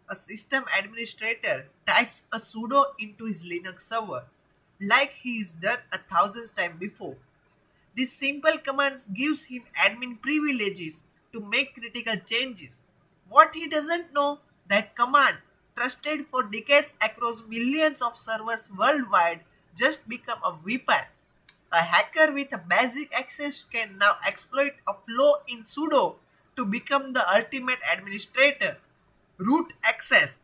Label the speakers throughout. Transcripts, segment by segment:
Speaker 1: a system administrator types a sudo into his Linux server, like he's done 1,000 times before. This simple command gives him admin privileges to make critical changes. What he doesn't know, that command, trusted for decades across millions of servers worldwide, just become a weapon. A hacker with a basic access can now exploit a flaw in sudo to become the ultimate administrator. Root access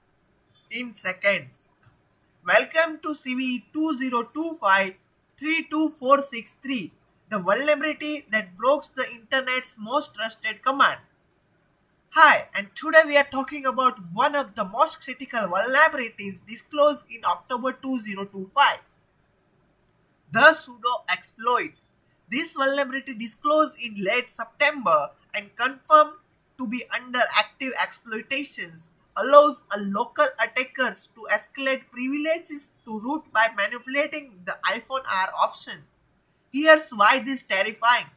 Speaker 1: in seconds. Welcome to CVE-2025-32463, the vulnerability that broke the internet's most trusted command. Hi, and today we are talking about one of the most critical vulnerabilities disclosed in October 2025, the sudo exploit. This vulnerability disclosed in late September and confirmed to be under active exploitations allows a local attackers to escalate privileges to root by manipulating the iPhone R option. Here's why this is terrifying.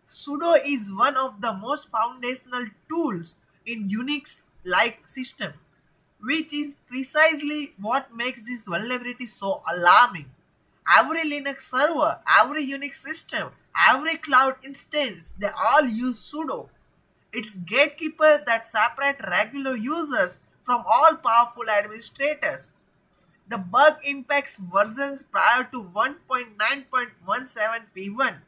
Speaker 1: Sudo is one of the most foundational tools in Unix-like system, which is precisely what makes this vulnerability so alarming. Every Linux server, every Unix system, every cloud instance, they all use sudo. It's Gatekeeper that separates regular users from all powerful administrators. The bug impacts versions prior to 1.9.17p1,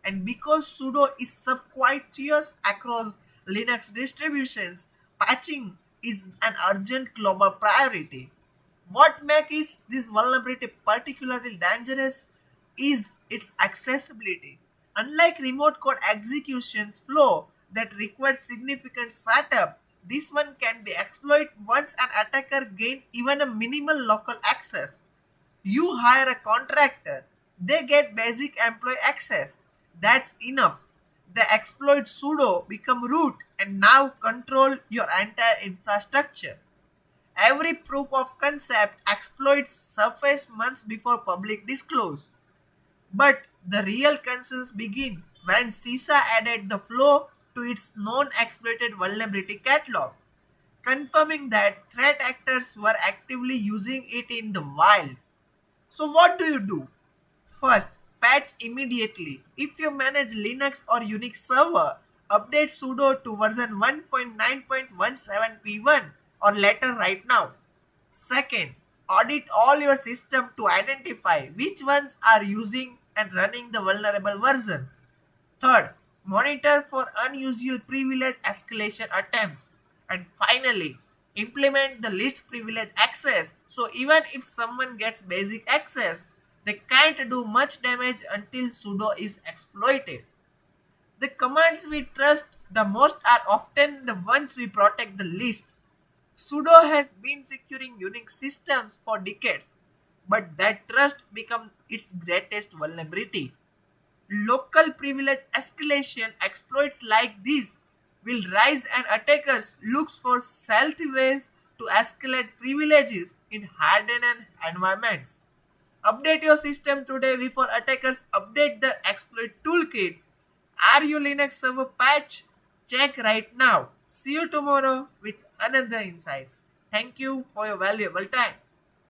Speaker 1: and because sudo is subquateous across Linux distributions, patching is an urgent global priority. What makes this vulnerability particularly dangerous is its accessibility. Unlike remote code executions flow that requires significant setup, this one can be exploited once an attacker gains even a minimal local access. You hire a contractor, they get basic employee access. That's enough. The exploit sudo become root and now control your entire infrastructure. Every proof of concept exploits surface months before public disclose. But the real concerns begin when CISA added the Flaw to its known exploited vulnerability catalog, confirming that threat actors were actively using it in the wild. So what do? First, patch immediately. If you manage Linux or Unix server, update sudo to version 1.9.17p1 or later right now. Second, audit all your system to identify which ones are using and running the vulnerable versions. Third, monitor for unusual privilege escalation attempts. And finally, implement the least privilege access so even if someone gets basic access, they can't do much damage until sudo is exploited. The commands we trust the most are often the ones we protect the least. Sudo has been securing Unix systems for decades, but that trust becomes its greatest vulnerability. Local privilege escalation exploits like these will rise and attackers look for stealthy ways to escalate privileges in hardened environments. Update your system today before attackers update the exploit toolkits. Are you Linux server patch? Check right now. See you tomorrow with another insights. Thank you for your valuable time.